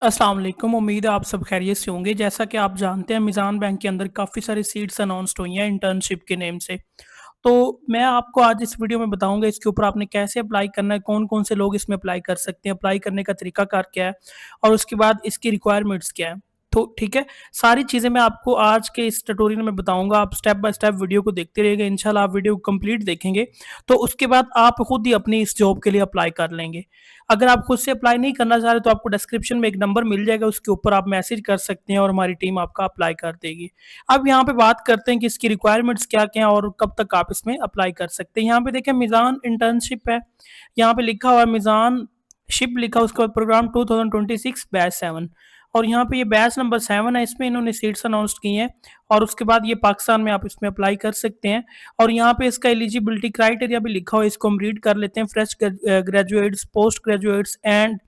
अस्सलाम वालेकुम। उम्मीद है आप सब खैरियत से होंगे। जैसा कि आप जानते हैं मीज़ान बैंक के अंदर काफ़ी सारी सीट्स अनाउंस्ड हुई हैं इंटर्नशिप के नेम से। तो मैं आपको आज इस वीडियो में बताऊँगा इसके ऊपर आपने कैसे अप्लाई करना है, कौन-कौन से लोग इसमें अप्लाई कर सकते हैं, अप्लाई करने का तरीकाकार क्या है और उसके बाद इसकी रिक्वायरमेंट्स क्या है। तो ठीक है, सारी चीज़ें मैं आपको आज के इस ट्यूटोरियल में बताऊँगा। आप स्टेप बाय स्टेप वीडियो को देखते रहिएगा। इंशाल्लाह आप वीडियो को कंप्लीट देखेंगे, तो उसके बाद आप खुद ही अपनी इस जॉब के लिए अप्लाई कर लेंगे। अगर आप खुद से अप्लाई नहीं करना चाह रहे तो आपको डिस्क्रिप्शन में एक नंबर मिल जाएगा, उसके ऊपर आप मैसेज कर सकते हैं और हमारी टीम आपका अप्लाई कर देगी। अब यहाँ पे बात करते हैं कि इसकी रिक्वायरमेंट्स क्या-क्या हैं और कब तक आप इसमें अप्लाई कर सकते हैं। यहाँ पे देखिए मीज़ान इंटर्नशिप है, यहाँ पे लिखा हुआ है मीज़ान शिप लिखा है, उसके बाद प्रोग्राम 2026 बैच 7 और यहाँ पे ये बैच नंबर 7 है, इसमें इन्होंने सीट्स अनाउंस की हैं और उसके बाद ये पाकिस्तान में आप इसमें अप्लाई कर सकते हैं। और यहाँ पे इसका एलिजिबिलिटी क्राइटेरिया भी लिखा हुआ है, इसको हम रीड कर लेते हैं। Fresh graduates, post graduates and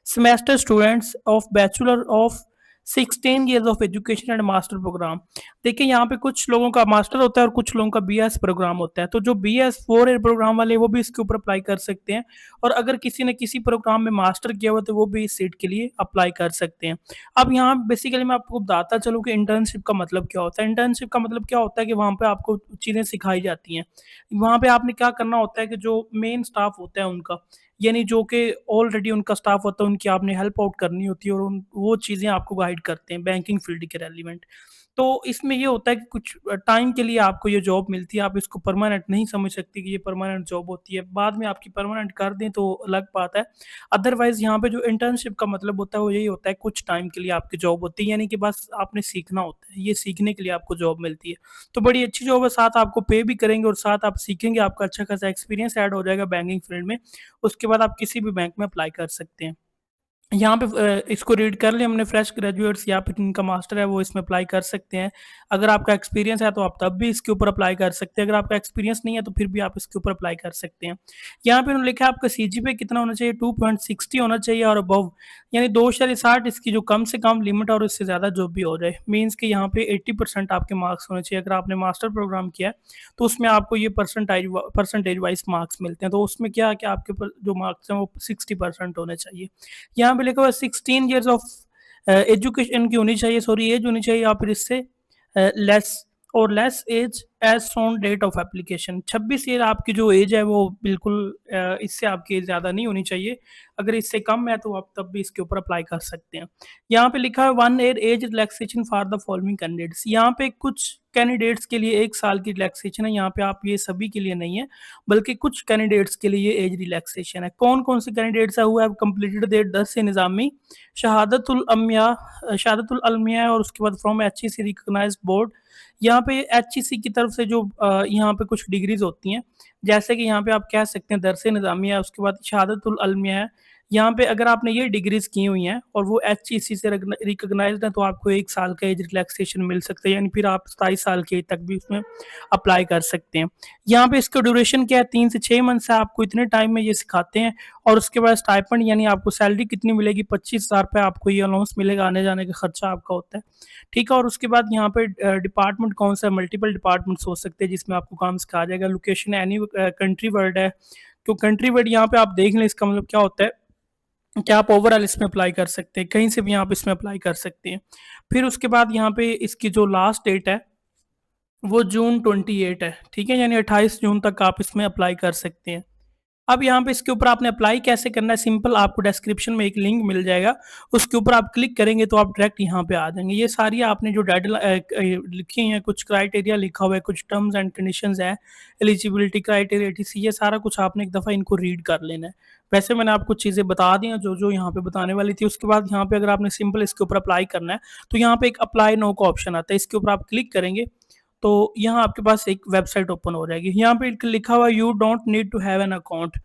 semester students of bachelor of 16 years of education and master program. देखिए यहाँ पे कुछ लोगों का मास्टर होता है और कुछ लोगों का बीएस प्रोग्राम होता है, तो जो बीएस 4 ईयर प्रोग्राम वाले वो भी इसके ऊपर अप्लाई कर सकते हैं और अगर किसी ने किसी प्रोग्राम में मास्टर किया हुआ तो वो भी इस सीट के लिए अप्लाई कर सकते हैं। अब यहाँ बेसिकली मैं आपको बताता चलूँ कि इंटर्नशिप का मतलब क्या होता है। इंटर्नशिप का मतलब क्या होता है कि वहाँ पे आपको चीज़ें सिखाई जाती हैं। वहाँ पे आपने क्या करना होता है कि जो मेन स्टाफ होता है उनका, यानी जो कि ऑलरेडी उनका स्टाफ होता है, उनकी आपने हेल्प आउट करनी होती है और उन वो चीज़ें आपको गाइड करते हैं बैंकिंग फील्ड के रेलिवेंट। तो इसमें ये होता है कि कुछ टाइम के लिए आपको ये जॉब मिलती है, आप इसको परमानेंट नहीं समझ सकते कि ये परमानेंट जॉब होती है। बाद में आपकी परमानेंट कर दें तो अलग बात है। अदरवाइज़ यहाँ पे जो इंटर्नशिप का मतलब होता है वो यही होता है, कुछ टाइम के लिए आपकी जॉब होती है, यानी कि बस आपने सीखना होता है। ये सीखने के लिए आपको जॉब मिलती है। तो बड़ी अच्छी जॉब है, साथ आपको पे भी करेंगे और साथ आप सीखेंगे, आपका अच्छा खासा एक्सपीरियंस ऐड हो जाएगा बैंकिंग फील्ड में। उसके बाद आप किसी भी बैंक में अप्लाई कर सकते हैं। यहाँ पे इसको रीड कर लें हमने। फ्रेश ग्रेजुएट्स या फिर जिनका मास्टर है वो इसमें अप्लाई कर सकते हैं। अगर आपका एक्सपीरियंस है तो आप तब भी इसके ऊपर अप्लाई कर सकते हैं। अगर आपका एक्सपीरियंस नहीं है तो फिर भी आप इसके ऊपर अप्लाई कर सकते हैं। यहाँ पे उन्होंने लिखा है आपका सीजीपीए कितना होना चाहिए, 2.60 होना चाहिए और अबव, यानी 2.60 इसकी जो कम से कम लिमिट और इससे ज़्यादा जो भी हो जाए। मीन्स कि यहाँ पे 80% आपके मार्क्स होने चाहिए। अगर आपने मास्टर प्रोग्राम किया है तो उसमें आपको ये परसेंटेज वाइज़ मार्क्स मिलते हैं। तो उसमें क्या है कि आपके ऊपर जो मार्क्स हैं वो 60% होने चाहिए। यहाँ पे लिखा हुआ है 16 ईयर्स ऑफ एजुकेशन की होनी चाहिए, सॉरी एज होनी चाहिए या फिर इससे लेस और less age as on date of application. 26 year आपकी जो एज है वो बिल्कुल इससे आपकी एज ज़्यादा नहीं होनी चाहिए। अगर इससे कम है तो आप तब भी इसके ऊपर अप्लाई कर सकते हैं। यहाँ पे लिखा है 1 year age relaxation for the following candidates. यहाँ पे कुछ कैंडिडेट्स के लिए 1 साल की रिलैक्सेशन है। यहाँ पे आप ये सभी के लिए नहीं है, बल्कि कुछ कैंडिडेट्स के लिए ये एज रिलैक्सेशन है। कौन-कौन से कैंडिडेट्स है? हु हैव कंप्लीटेड देयर दर्स ए निज़ामी, शहादतुल अलमिया है और उसके बाद फ्रॉम एचईसी रिकॉग्नाइज्ड बोर्ड। यहाँ पे एचईसी की तरफ से जो यहाँ पे कुछ डिग्रीज़ होती हैं, जैसे कि यहाँ पे आप कह सकते हैं दर्स ए निज़ामिया, उसके बाद शहादतुल अलमिया है। यहाँ पे अगर आपने ये डिग्रीज़ की हुई हैं और वो एचईसी से रिकॉग्नाइज्ड हैं तो आपको 1 साल का एज रिलैक्सेशन मिल सकता है, यानी फिर आप 27 साल की एज तक भी उसमें अप्लाई कर सकते हैं। यहाँ पे इसका ड्यूरेशन क्या है, 3 से 6 मंथ से आपको इतने टाइम में ये सिखाते हैं और उसके बाद स्टाइपेंड यानी आपको सैलरी कितनी मिलेगी, 25,000 रुपए आपको ये अलाउंस मिलेगा, आने-जाने का खर्चा आपका होता है। ठीक है, और उसके बाद यहाँ पे डिपार्टमेंट कौन सा है, मल्टीपल डिपार्टमेंट्स हो सकते हैं जिसमें आपको काम सिखाया जाएगा। लोकेशन एनी कंट्री वर्ल्ड है, तो कंट्री वर्ल्ड यहाँ पे आप देख लें इसका मतलब क्या होता है कि आप ओवरऑल इसमें अप्लाई कर सकते हैं, कहीं से भी आप इसमें अप्लाई कर सकते हैं। फिर उसके बाद यहाँ पे इसकी जो लास्ट डेट है वो जून 28 है, ठीक है? यानी 28 जून तक आप इसमें अप्लाई कर सकते हैं। अब यहाँ पे इसके ऊपर आपने अप्लाई कैसे करना है, सिंपल आपको डिस्क्रिप्शन में एक लिंक मिल जाएगा, उसके ऊपर आप क्लिक करेंगे तो आप डायरेक्ट यहाँ पे आ जाएँगे। ये सारी आपने जो लिखी हैं, कुछ क्राइटेरिया लिखा हुआ है, कुछ टर्म्स एंड कंडीशंस हैं, एलिजिबिलिटी क्राइटेरिया एटीसी, ये सारा कुछ आपने एक दफ़ा इनको रीड कर लेना है। वैसे मैंने आपको चीज़ें बता दी हैं जो-जो यहाँ पे बताने वाली थी। उसके बाद यहाँ पे अगर आपने सिंपल इसके ऊपर अप्लाई करना है, तो यहाँ पे एक अप्लाई नाउ का ऑप्शन आता है, इसके ऊपर आप क्लिक करेंगे तो यहाँ आपके पास एक वेबसाइट ओपन हो जाएगी। यहाँ पे लिखा हुआ है you don't need to have an account.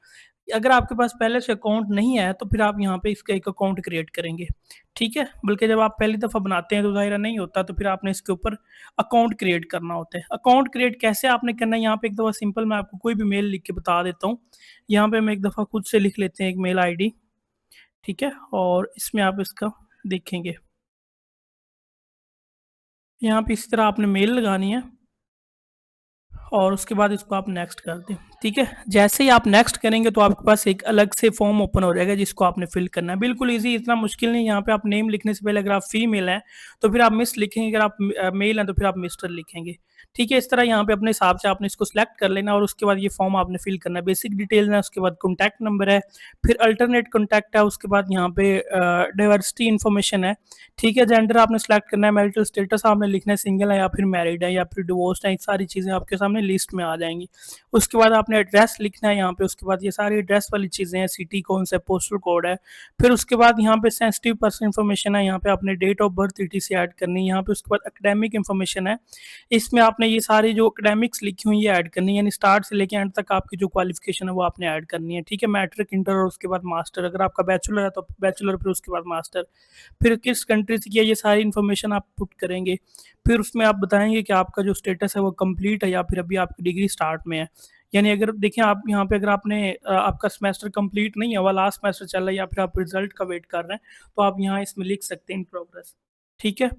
अगर आपके पास पहले से अकाउंट नहीं है तो फिर आप यहाँ पे इसका एक अकाउंट क्रिएट करेंगे, ठीक है? बल्कि जब आप पहली दफ़ा बनाते हैं तो ज़ाहिर है नहीं होता, तो फिर आपने इसके ऊपर अकाउंट क्रिएट करना होता है। अकाउंट क्रिएट कैसे आपने करना है, यहाँ पे एक दफ़ा सिंपल मैं आपको कोई भी मेल लिख के बता देता हूँ। यहाँ पे हम एक दफ़ा खुद से लिख लेते हैं एक मेल आईडी, ठीक है? और इसमें आप इसका देखेंगे। यहाँ पे इस तरह आपने मेल लगानी है और उसके बाद इसको आप नेक्स्ट कर दें, ठीक है? जैसे ही आप नेक्स्ट करेंगे तो आपके पास एक अलग से फॉर्म ओपन हो जाएगा जिसको आपने फिल करना है। बिल्कुल ईज़ी, इतना मुश्किल नहीं है। यहाँ पे आप नेम लिखने से पहले अगर आप फीमेल हैं, तो फिर आप मिस लिखेंगे, अगर आप मेल हैं तो फिर आप मिस्टर लिखेंगे। ठीक है? इस तरह यहाँ पे अपने हिसाब से आपने इसको सिलेक्ट कर लेना और उसके बाद ये फॉर्म आपने फिल करना है। बेसिक डिटेल्स है, उसके बाद कॉन्टैक्ट नंबर है, फिर अल्टरनेट कॉन्टैक्ट है, उसके बाद यहाँ पे डाइवर्सिटी इन्फॉर्मेशन है। ठीक है? जेंडर आपने सिलेक्ट करना है, मैरिटल स्टेटस आपने लिखना है, सिंगल है या फिर मैरिड है या फिर डिवोर्स्ड है, ये सारी चीज़ें आपके सामने लिस्ट में आ जाएँगी। उसके बाद आपने एड्रेस लिखना है यहाँ पे, उसके बाद ये सारी एड्रेस वाली चीज़ें हैं, सिटी कौन सा है, पोस्टल कोड है। फिर उसके बाद यहाँ पे सेंसिटिव पर्सनल इन्फॉर्मेशन है, यहाँ पे आपने date of birth etc add करनी है। यहाँ पे उसके बाद एकेडमिक इन्फॉर्मेशन है, इसमें आपने ये सारी जो एकेडमिक्स लिखी हुई है ऐड करनी है, यानी स्टार्ट से लेके एंड तक आपकी जो क्वालिफिकेशन है वो आपने ऐड करनी है। ठीक है? मैट्रिक, इंटर और उसके बाद मास्टर, अगर आपका बैचलर है तो बैचलर, फिर उसके बाद मास्टर। फिर किस कंट्री से किया, ये सारी इन्फॉर्मेशन आप पुट करेंगे। फिर उसमें आप बताएँगे कि आपका जो स्टेटस है वो कंप्लीट है या फिर अभी आपकी डिग्री स्टार्ट में है। यानी अगर देखिए आप यहाँ पे, अगर आपने आपका सेमेस्टर कंप्लीट नहीं हुआ, लास्ट सेमेस्टर चल रहा है या फिर आप रिजल्ट का वेट कर रहे हैं, तो आप यहाँ इसमें लिख सकते हैं इन प्रोग्रेस। ठीक है?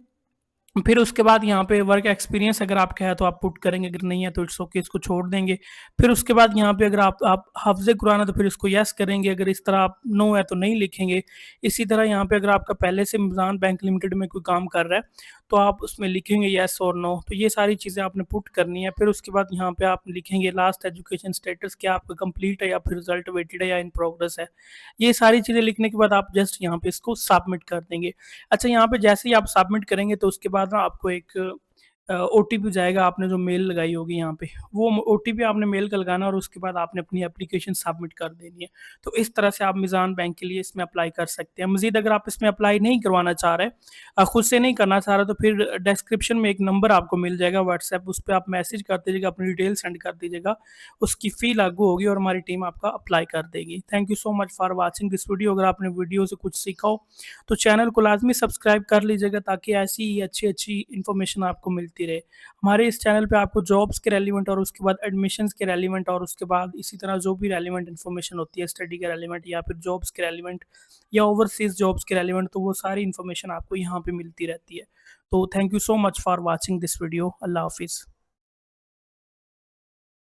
फिर उसके बाद यहाँ पे वर्क एक्सपीरियंस अगर आपका है तो आप पुट करेंगे, अगर नहीं है तो इट्स ओके, इसको छोड़ देंगे। फिर उसके बाद यहाँ पे अगर आप हाफ़िज़ कुरान है तो फिर इसको येस करेंगे, अगर इस तरह आप नो है तो नहीं लिखेंगे। इसी तरह यहाँ पे अगर आपका पहले से मीज़ान बैंक लिमिटेड में कोई काम कर रहा है, तो आप उसमें लिखेंगे येस और नो। तो ये सारी चीज़ें आपने पुट करनी है। फिर उसके बाद यहाँ पे आप लिखेंगे लास्ट एजुकेशन स्टेटस, क्या आपका कंप्लीट है या फिर रिज़ल्ट वेटेड है या इन प्रोग्रेस है। ये सारी चीज़ें लिखने के बाद आप जस्ट यहाँ पे इसको सबमिट कर देंगे। अच्छा, यहाँ पे जैसे ही आप सबमिट करेंगे तो उसके बाद ना आपको एक ओटीपी जाएगा, आपने जो मेल लगाई होगी यहाँ पे, वो ओटीपी आपने मेल का लगाना और उसके बाद आपने अपनी एप्लीकेशन सबमिट कर देनी है। तो इस तरह से आप मीज़ान बैंक के लिए इसमें अप्लाई कर सकते हैं। मज़ीद अगर आप इसमें अप्लाई नहीं करवाना चाह रहे, खुद से नहीं करना चाह रहे, तो फिर डिस्क्रिप्शन में एक नंबर आपको मिल जाएगा व्हाट्सएप, उस पे आप मैसेज कर दीजिएगा, अपनी डिटेल सेंड कर दीजिएगा। उसकी फ़ी लागू होगी और हमारी टीम आपका अप्लाई कर देगी। Thank you so much for watching this video. अगर आपने वीडियो से कुछ सीखा हो तो चैनल को लाज़मी सब्सक्राइब कर लीजिएगा ताकि ऐसी ही अच्छी-अच्छी इन्फॉर्मेशन आपको मिलती रहे। हमारे इस चैनल पे आपको जॉब्स के रेलेवेंट और उसके बाद एडमिशन्स के रेलेवेंट और उसके बाद इसी तरह जो भी रेलेवेंट इन्फॉर्मेशन होती है, स्टडी के रेलेवेंट या फिर जॉब्स के रेलेवेंट या ओवरसीज़ जॉब्स के रेलेवेंट, तो वो सारी इन्फॉर्मेशन आपको यहाँ पे मिलती रहती है। तो thank you so much for watching this video. अल्लाह हाफ़िज़।